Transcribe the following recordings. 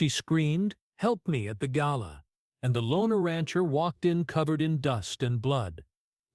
she screamed, "Help me!" at the Gala. And the loner rancher walked in covered in dust and blood.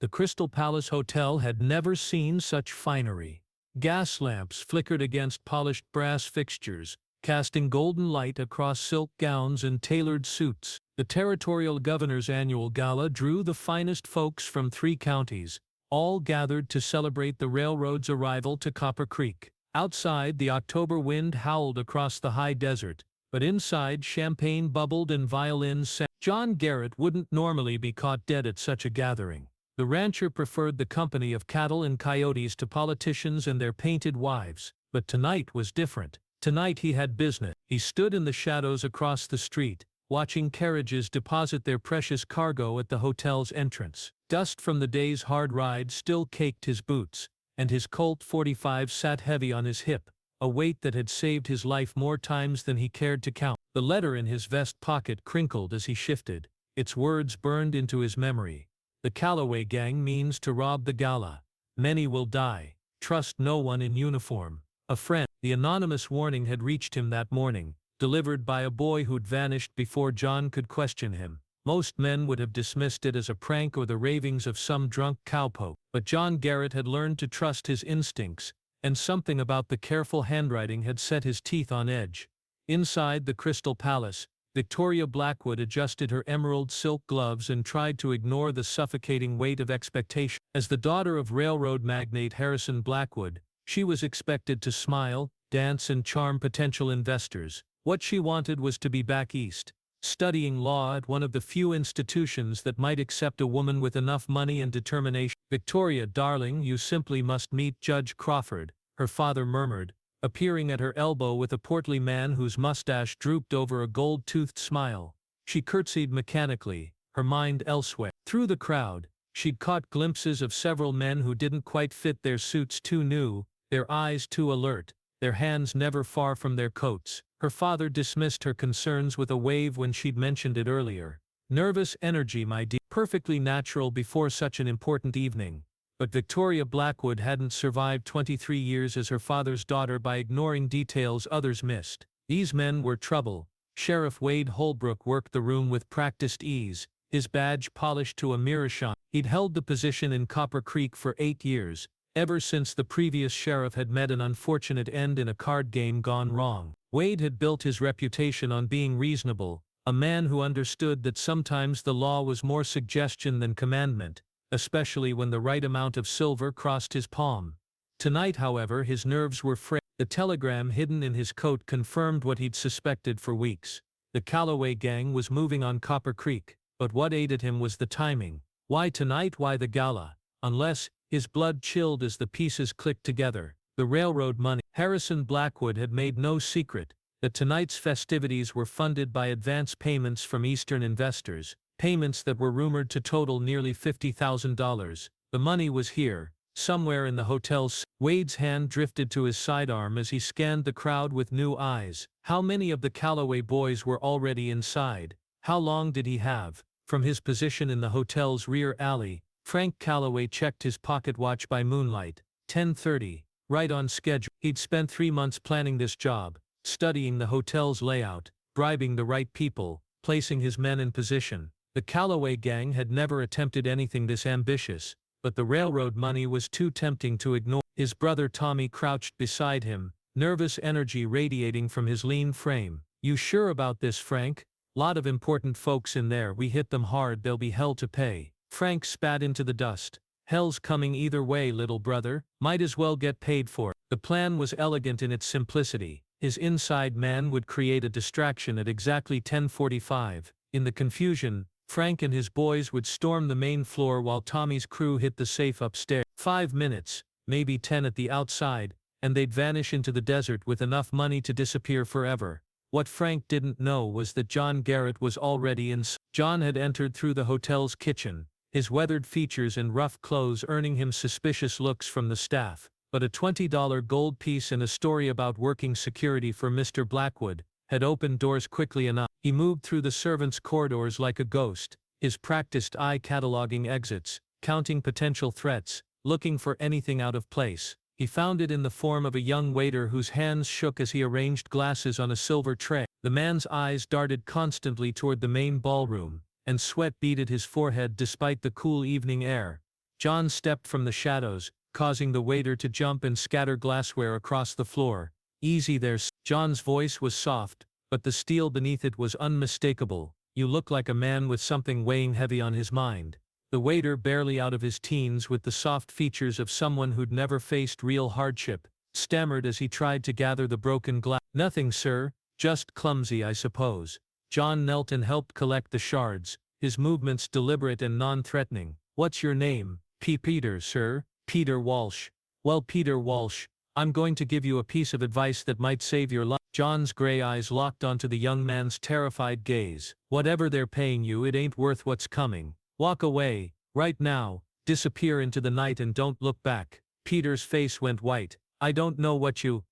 The Crystal Palace Hotel had never seen such finery. Gas lamps flickered against polished brass fixtures, casting golden light across silk gowns and tailored suits. The territorial governor's annual gala drew the finest folks from 3 counties, all gathered to celebrate the railroad's arrival to Copper Creek. Outside, the October wind howled across the high desert, but inside, champagne bubbled and violins sang. John Garrett wouldn't normally be caught dead at such a gathering. The rancher preferred the company of cattle and coyotes to politicians and their painted wives, but tonight was different. Tonight he had business. He stood in the shadows across the street, watching carriages deposit their precious cargo at the hotel's entrance. Dust from the day's hard ride still caked his boots, and his Colt .45 sat heavy on his hip, a weight that had saved his life more times than he cared to count. The letter in his vest pocket crinkled as he shifted. Its words burned into his memory. The Calloway gang means to rob the Gala. Many will die. Trust no one in uniform. A friend. The anonymous warning had reached him that morning, delivered by a boy who'd vanished before John could question him. Most men would have dismissed it as a prank or the ravings of some drunk cowpoke, but John Garrett had learned to trust his instincts, and something about the careful handwriting had set his teeth on edge. Inside the Crystal Palace, Victoria Blackwood adjusted her emerald silk gloves and tried to ignore the suffocating weight of expectation. As the daughter of railroad magnate Harrison Blackwood, she was expected to smile, dance and charm potential investors. What she wanted was to be back east, studying law at one of the few institutions that might accept a woman with enough money and determination. "Victoria, darling, you simply must meet Judge Crawford," her father murmured, appearing at her elbow with a portly man whose mustache drooped over a gold-toothed smile. She curtsied mechanically, her mind elsewhere. Through the crowd, she'd caught glimpses of several men who didn't quite fit, their suits too new, their eyes too alert, their hands never far from their coats. Her father dismissed her concerns with a wave when she'd mentioned it earlier. "Nervous energy, my dear. Perfectly natural before such an important evening." But Victoria Blackwood hadn't survived 23 years as her father's daughter by ignoring details others missed. These men were trouble. Sheriff Wade Holbrook worked the room with practiced ease, his badge polished to a meerschaum. He'd held the position in Copper Creek for 8 years, ever since the previous sheriff had met an unfortunate end in a card game gone wrong. Wade had built his reputation on being reasonable, a man who understood that sometimes the law was more suggestion than commandment, especially when the right amount of silver crossed his palm. Tonight, however, his nerves were frayed. The telegram hidden in his coat confirmed what he'd suspected for weeks. The Calloway gang was moving on Copper Creek, but what aided him was the timing. Why tonight? Why the Gala? Unless, his blood chilled as the pieces clicked together. The railroad money. Harrison Blackwood had made no secret that tonight's festivities were funded by advance payments from Eastern investors, payments that were rumored to total nearly $50,000. The money was here, somewhere in the hotel's. Wade's hand drifted to his sidearm as he scanned the crowd with new eyes. How many of the Calloway boys were already inside? How long did he have? From his position in the hotel's rear alley, Frank Calloway checked his pocket watch by moonlight. 10:30. Right on schedule. He'd spent 3 months planning this job, studying the hotel's layout, bribing the right people, placing his men in position. The Calloway gang had never attempted anything this ambitious, but the railroad money was too tempting to ignore. His brother Tommy crouched beside him, nervous energy radiating from his lean frame. "You sure about this, Frank? Lot of important folks in there. We hit them hard, they'll be hell to pay." Frank spat into the dust. "Hell's coming either way, little brother. Might as well get paid for it." The plan was elegant in its simplicity. His inside man would create a distraction at exactly 10:45. In the confusion, Frank and his boys would storm the main floor while Tommy's crew hit the safe upstairs. 5 minutes, maybe 10 at the outside, and they'd vanish into the desert with enough money to disappear forever. What Frank didn't know was that John Garrett was already inside. John had entered through the hotel's kitchen, his weathered features and rough clothes earning him suspicious looks from the staff. But a $20 gold piece and a story about working security for Mr. Blackwood had opened doors quickly enough. He moved through the servants' corridors like a ghost, his practiced eye cataloging exits, counting potential threats, looking for anything out of place. He found it in the form of a young waiter whose hands shook as he arranged glasses on a silver tray. The man's eyes darted constantly toward the main ballroom, and sweat beaded his forehead despite the cool evening air. John stepped from the shadows, causing the waiter to jump and scatter glassware across the floor. "Easy there." John's voice was soft, but the steel beneath it was unmistakable. "You look like a man with something weighing heavy on his mind." The waiter, barely out of his teens with the soft features of someone who'd never faced real hardship, stammered as he tried to gather the broken glass. "Nothing, sir, just clumsy, I suppose." John knelt and helped collect the shards, his movements deliberate and non-threatening. "What's your name?" Peter, sir." "Peter Walsh. Well, Peter Walsh, I'm going to give you a piece of advice that might save your life." John's gray eyes locked onto the young man's terrified gaze. "Whatever they're paying you, it ain't worth what's coming. Walk away, right now, disappear into the night and don't look back." Peter's face went white. "I don't know what you—"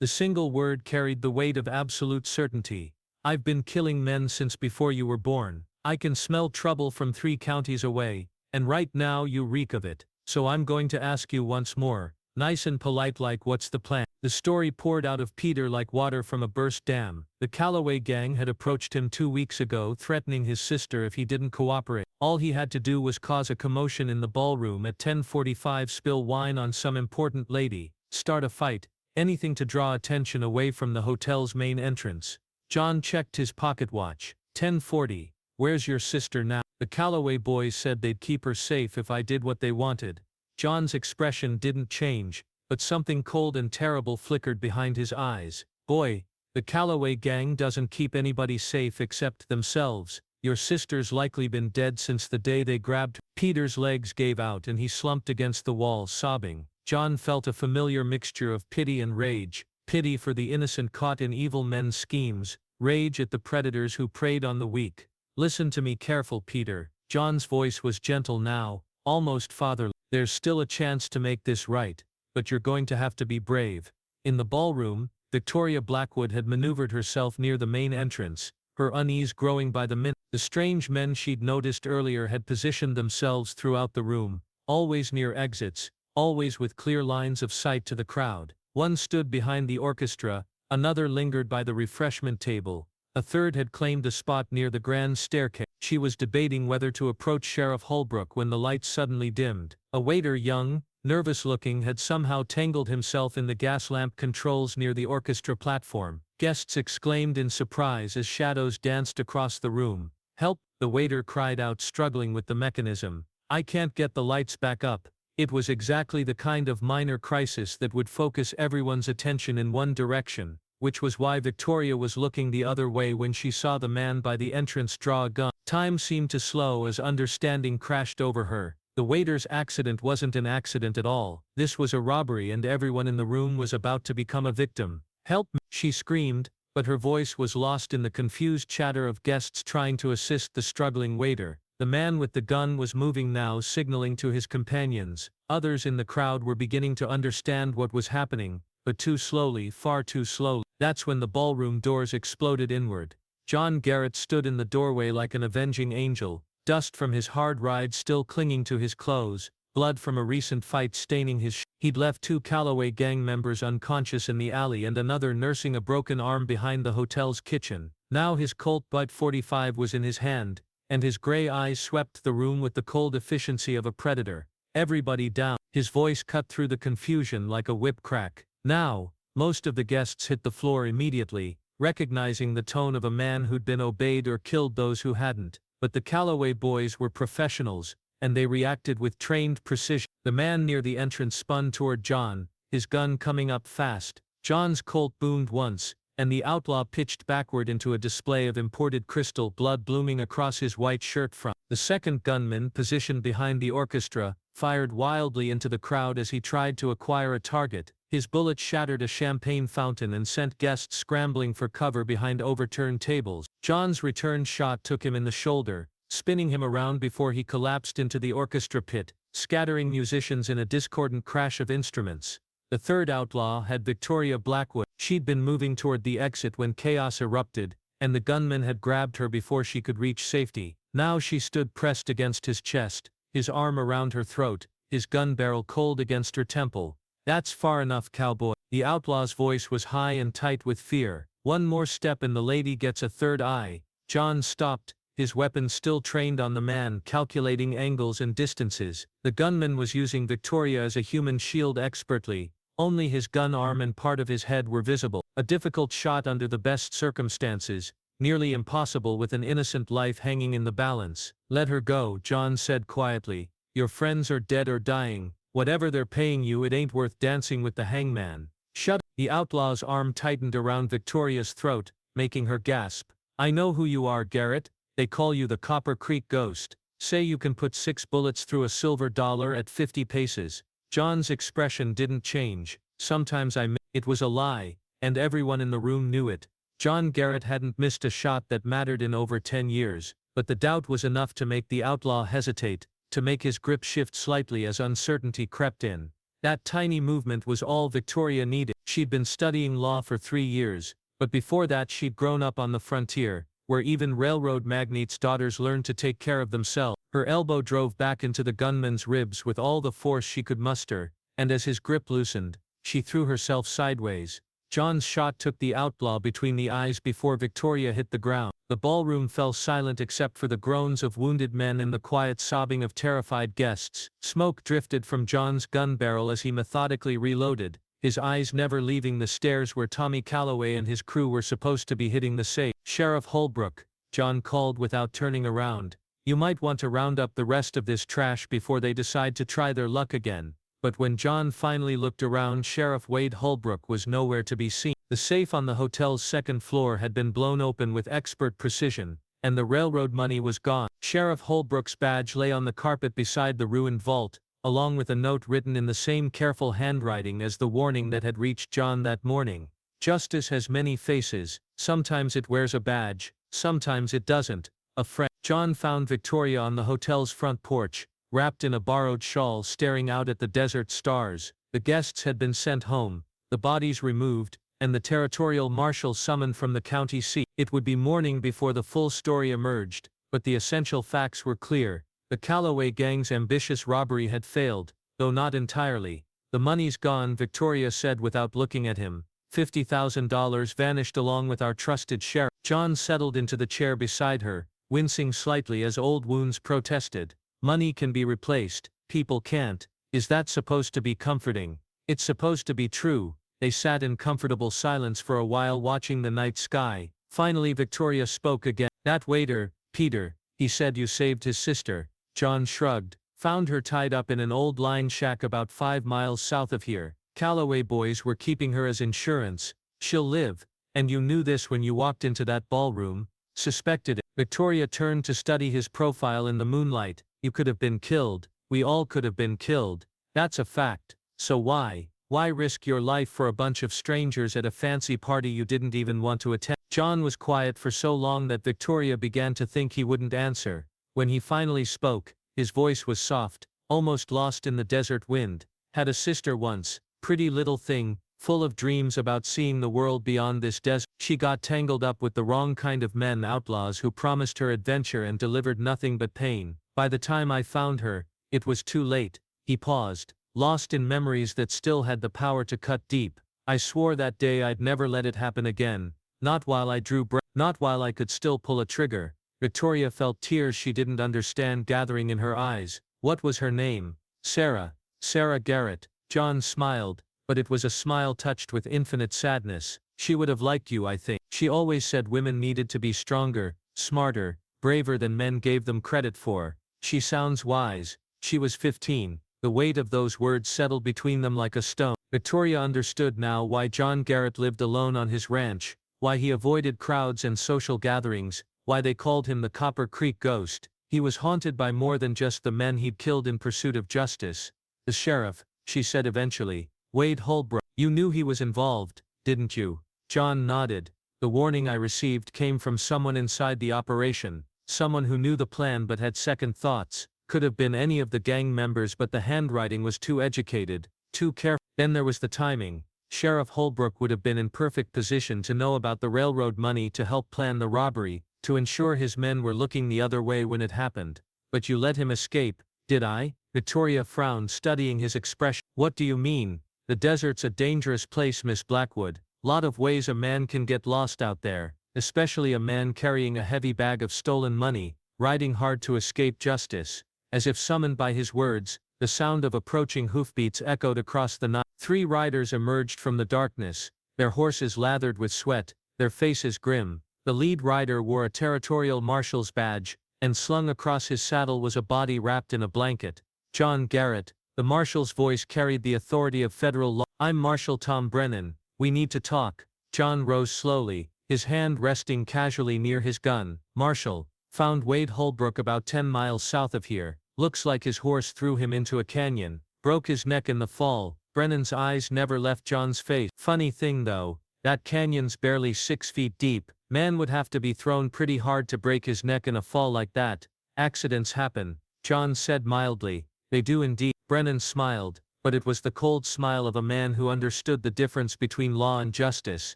The single word carried the weight of absolute certainty. "I've been killing men since before you were born. I can smell trouble from 3 counties away, and right now you reek of it. So I'm going to ask you once more, nice and polite like, what's the plan?" The story poured out of Peter like water from a burst dam. The Calloway gang had approached him 2 weeks ago, threatening his sister if he didn't cooperate. All he had to do was cause a commotion in the ballroom at 10:45, spill wine on some important lady, start a fight, anything to draw attention away from the hotel's main entrance. John checked his pocket watch. 10:40. "Where's your sister now?" "The Calloway boys said they'd keep her safe if I did what they wanted." John's expression didn't change, but something cold and terrible flickered behind his eyes. "Boy, the Calloway gang doesn't keep anybody safe except themselves. Your sister's likely been dead since the day they grabbed her." Peter's legs gave out and he slumped against the wall, sobbing. John felt a familiar mixture of pity and rage. Pity for the innocent caught in evil men's schemes, rage at the predators who preyed on the weak. "Listen to me careful, Peter." John's voice was gentle now, almost fatherly. "There's still a chance to make this right, but you're going to have to be brave." In the ballroom, Victoria Blackwood had maneuvered herself near the main entrance, her unease growing by the minute. The strange men she'd noticed earlier had positioned themselves throughout the room, always near exits, always with clear lines of sight to the crowd. One stood behind the orchestra, another lingered by the refreshment table, a third had claimed a spot near the grand staircase. She was debating whether to approach Sheriff Holbrook when the lights suddenly dimmed. A waiter, young, nervous-looking, had somehow tangled himself in the gas lamp controls near the orchestra platform. Guests exclaimed in surprise as shadows danced across the room. "Help!" the waiter cried out, struggling with the mechanism. "I can't get the lights back up." It was exactly the kind of minor crisis that would focus everyone's attention in one direction, which was why Victoria was looking the other way when she saw the man by the entrance draw a gun. Time seemed to slow as understanding crashed over her. The waiter's accident wasn't an accident at all. This was a robbery and everyone in the room was about to become a victim. "Help me!" she screamed, but her voice was lost in the confused chatter of guests trying to assist the struggling waiter. The man with the gun was moving now, signaling to his companions. Others in the crowd were beginning to understand what was happening, but too slowly, far too slowly. That's when the ballroom doors exploded inward. John Garrett stood in the doorway like an avenging angel, dust from his hard ride still clinging to his clothes, blood from a recent fight staining his He'd left 2 Calloway gang members unconscious in the alley and another nursing a broken arm behind the hotel's kitchen. Now his Colt .45 was in his hand, and his gray eyes swept the room with the cold efficiency of a predator. "Everybody down." His voice cut through the confusion like a whip crack. Now, most of the guests hit the floor immediately, recognizing the tone of a man who'd been obeyed or killed those who hadn't. But the Calloway boys were professionals, and they reacted with trained precision. The man near the entrance spun toward John, his gun coming up fast. John's Colt boomed once, and the outlaw pitched backward into a display of imported crystal, blood blooming across his white shirt front. The second gunman, positioned behind the orchestra, fired wildly into the crowd as he tried to acquire a target. His bullet shattered a champagne fountain and sent guests scrambling for cover behind overturned tables. John's return shot took him in the shoulder, spinning him around before he collapsed into the orchestra pit, scattering musicians in a discordant crash of instruments. The third outlaw had Victoria Blackwood. She'd been moving toward the exit when chaos erupted, and the gunman had grabbed her before she could reach safety. Now she stood pressed against his chest, his arm around her throat, his gun barrel cold against her temple. "That's far enough, cowboy." The outlaw's voice was high and tight with fear. One more step and the lady gets a third eye. John stopped, his weapon still trained on the man, calculating angles and distances. The gunman was using Victoria as a human shield expertly. Only his gun arm and part of his head were visible. A difficult shot under the best circumstances, nearly impossible with an innocent life hanging in the balance. "Let her go," John said quietly. "Your friends are dead or dying. Whatever they're paying you, it ain't worth dancing with the hangman." "Shut up." The outlaw's arm tightened around Victoria's throat, making her gasp. "I know who you are, Garrett. They call you the Copper Creek Ghost. Say you can put 6 bullets through a silver dollar at 50 paces. John's expression didn't change. "Sometimes It was a lie, and everyone in the room knew it. John Garrett hadn't missed a shot that mattered in over 10 years, but the doubt was enough to make the outlaw hesitate, to make his grip shift slightly as uncertainty crept in. That tiny movement was all Victoria needed. She'd been studying law for 3 years, but before that she'd grown up on the frontier, where even railroad magnates' daughters learned to take care of themselves. Her elbow drove back into the gunman's ribs with all the force she could muster, and as his grip loosened, she threw herself sideways. John's shot took the outlaw between the eyes before Victoria hit the ground. The ballroom fell silent except for the groans of wounded men and the quiet sobbing of terrified guests. Smoke drifted from John's gun barrel as he methodically reloaded, his eyes never leaving the stairs where Tommy Calloway and his crew were supposed to be hitting the safe. "Sheriff Holbrook," John called without turning around. "You might want to round up the rest of this trash before they decide to try their luck again." But when John finally looked around, Sheriff Wade Holbrook was nowhere to be seen. The safe on the hotel's second floor had been blown open with expert precision, and the railroad money was gone. Sheriff Holbrook's badge lay on the carpet beside the ruined vault, along with a note written in the same careful handwriting as the warning that had reached John that morning. "Justice has many faces, sometimes it wears a badge, sometimes it doesn't. A friend." John found Victoria on the hotel's front porch, wrapped in a borrowed shawl, staring out at the desert stars. The guests had been sent home, the bodies removed, and the territorial marshal summoned from the county seat. It would be morning before the full story emerged, but the essential facts were clear. The Calloway gang's ambitious robbery had failed, though not entirely. "The money's gone," Victoria said without looking at him. $50,000 vanished along with our trusted sheriff." John settled into the chair beside her, wincing slightly as old wounds protested. "Money can be replaced, people can't. Is that supposed to be comforting?" "It's supposed to be true." They sat in comfortable silence for a while, watching the night sky. Finally Victoria spoke again. "That waiter, Peter, he said you saved his sister." John shrugged. "Found her tied up in an old line shack about 5 miles south of here. Calloway boys were keeping her as insurance. She'll live. And you knew this when you walked into that ballroom?" "Suspected it." Victoria turned to study his profile in the moonlight. "You could have been killed. We all could have been killed. That's a fact. So why risk your life for a bunch of strangers at a fancy party you didn't even want to attend?" John was quiet for so long that Victoria began to think he wouldn't answer. When he finally spoke, his voice was soft, almost lost in the desert wind. "Had a sister once, pretty little thing, full of dreams about seeing the world beyond this desert. She got tangled up with the wrong kind of men, outlaws who promised her adventure and delivered nothing but pain. By the time I found her, it was too late." He paused, lost in memories that still had the power to cut deep. "I swore that day I'd never let it happen again. Not while I drew breath. Not while I could still pull a trigger." Victoria felt tears she didn't understand gathering in her eyes. "What was her name?" "Sarah. Sarah Garrett." John smiled, but it was a smile touched with infinite sadness. "She would have liked you, I think. She always said women needed to be stronger, smarter, braver than men gave them credit for. She sounds wise. She was 15. The weight of those words settled between them like a stone. Victoria understood now why John Garrett lived alone on his ranch, why he avoided crowds and social gatherings, why they called him the Copper Creek Ghost. He was haunted by more than just the men he'd killed in pursuit of justice. "The sheriff," she said eventually. "Wade Holbrook. You knew he was involved, didn't you?" John nodded. "The warning I received came from someone inside the operation. Someone who knew the plan but had second thoughts. Could have been any of the gang members, but the handwriting was too educated, too careful. Then there was the timing. Sheriff Holbrook would have been in perfect position to know about the railroad money, to help plan the robbery, to ensure his men were looking the other way when it happened. But you let him escape, did I?" Victoria frowned, studying his expression. "What do you mean?" "The desert's a dangerous place, Miss Blackwood. Lot of ways a man can get lost out there, especially a man carrying a heavy bag of stolen money, riding hard to escape justice. As if summoned by his words, the sound of approaching hoofbeats echoed across the night. 3 riders emerged from the darkness, their horses lathered with sweat, their faces grim. The lead rider wore a territorial marshal's badge, and slung across his saddle was a body wrapped in a blanket. John Garrett. The marshal's voice carried the authority of federal law. "I'm Marshal Tom Brennan. We need to talk." John rose slowly, his hand resting casually near his gun. "Marshal, found Wade Holbrook about 10 miles south of here. Looks like his horse threw him into a canyon. Broke his neck in the fall." Brennan's eyes never left John's face. "Funny thing though, that canyon's barely 6 feet deep. Man would have to be thrown pretty hard to break his neck in a fall like that." "Accidents happen," John said mildly. "They do indeed." Brennan smiled, but it was the cold smile of a man who understood the difference between law and justice.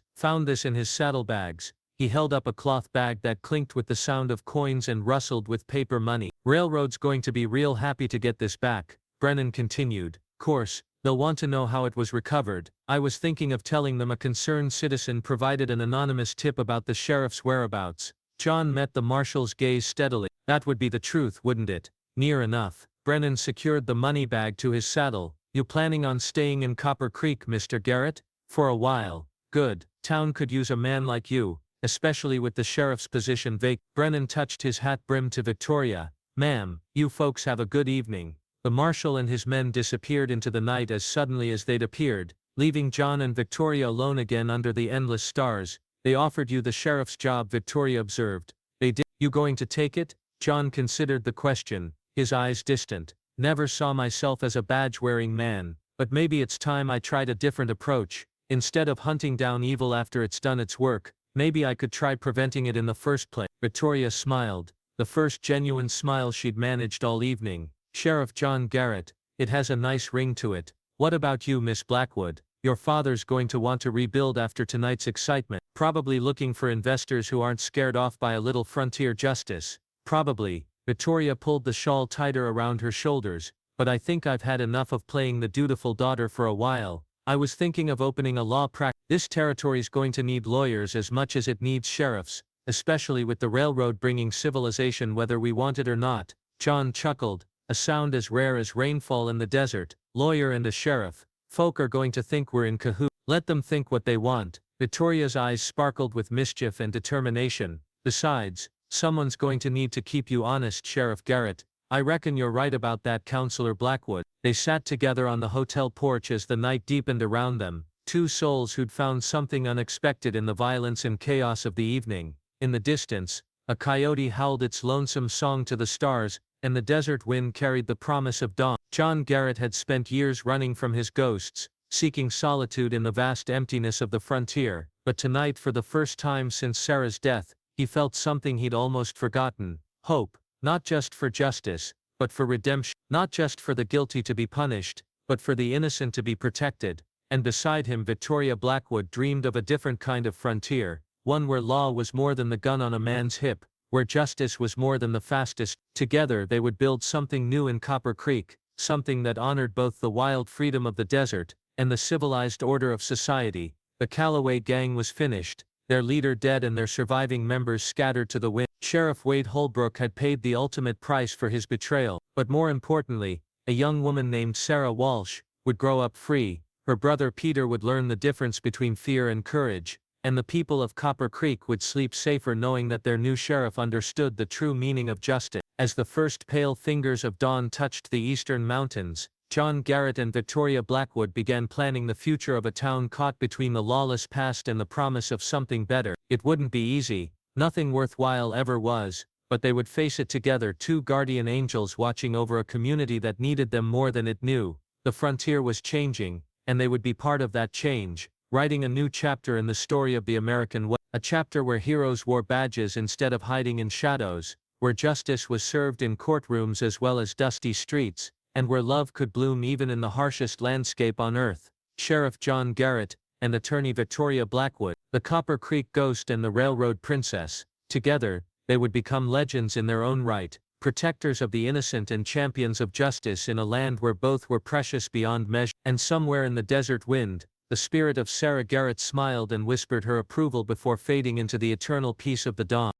"Found this in his saddlebags." He held up a cloth bag that clinked with the sound of coins and rustled with paper money. "Railroad's going to be real happy to get this back," Brennan continued. "Course, they'll want to know how it was recovered. I was thinking of telling them a concerned citizen provided an anonymous tip about the sheriff's whereabouts." John met the marshal's gaze steadily. "That would be the truth, wouldn't it?" "Near enough." Brennan secured the money bag to his saddle. "You planning on staying in Copper Creek, Mr. Garrett?" "For a while." "Good. Town could use a man like you, especially with the sheriff's position vacant." Brennan touched his hat brim to Victoria. "Ma'am, you folks have a good evening." The marshal and his men disappeared into the night as suddenly as they'd appeared, leaving John and Victoria alone again under the endless stars. "They offered you the sheriff's job," Victoria observed. "They did. You going to take it?" John considered the question, his eyes distant. "Never saw myself as a badge-wearing man, but maybe it's time I tried a different approach. Instead of hunting down evil after it's done its work, maybe I could try preventing it in the first place." Victoria smiled, the first genuine smile she'd managed all evening. "Sheriff John Garrett, it has a nice ring to it. What about you, Miss Blackwood? Your father's going to want to rebuild after tonight's excitement. Probably looking for investors who aren't scared off by a little frontier justice." "Probably." Victoria pulled the shawl tighter around her shoulders. "But I think I've had enough of playing the dutiful daughter for a while. I was thinking of opening a law practice. This territory's going to need lawyers as much as it needs sheriffs, especially with the railroad bringing civilization whether we want it or not." John chuckled, a sound as rare as rainfall in the desert. "Lawyer and a sheriff. Folk are going to think we're in cahoots." "Let them think what they want." Victoria's eyes sparkled with mischief and determination. "Besides, someone's going to need to keep you honest, Sheriff Garrett. I reckon you're right about that, Counselor Blackwood." They sat together on the hotel porch as the night deepened around them, 2 souls who'd found something unexpected in the violence and chaos of the evening. In the distance, a coyote howled its lonesome song to the stars, and the desert wind carried the promise of dawn. John Garrett had spent years running from his ghosts, seeking solitude in the vast emptiness of the frontier, but tonight, for the first time since Sarah's death, he felt something he'd almost forgotten: hope, not just for justice, but for redemption, not just for the guilty to be punished, but for the innocent to be protected. And beside him, Victoria Blackwood dreamed of a different kind of frontier, one where law was more than the gun on a man's hip, where justice was more than the fastest. Together they would build something new in Copper Creek, something that honored both the wild freedom of the desert and the civilized order of society. The Callaway gang was finished, their leader dead and their surviving members scattered to the wind. Sheriff Wade Holbrook had paid the ultimate price for his betrayal, but more importantly, a young woman named Sarah Walsh would grow up free. Her brother Peter would learn the difference between fear and courage, and the people of Copper Creek would sleep safer knowing that their new sheriff understood the true meaning of justice. As the first pale fingers of dawn touched the eastern mountains, John Garrett and Victoria Blackwood began planning the future of a town caught between the lawless past and the promise of something better. It wouldn't be easy, nothing worthwhile ever was, but they would face it together, 2 guardian angels watching over a community that needed them more than it knew. The frontier was changing, and they would be part of that change, writing a new chapter in the story of the American way, a chapter where heroes wore badges instead of hiding in shadows, where justice was served in courtrooms as well as dusty streets, and where love could bloom even in the harshest landscape on earth. Sheriff John Garrett and Attorney Victoria Blackwood, the Copper Creek Ghost and the Railroad Princess. Together, they would become legends in their own right, protectors of the innocent and champions of justice in a land where both were precious beyond measure. And somewhere in the desert wind, The spirit of Sarah Garrett smiled and whispered her approval before fading into the eternal peace of the dawn.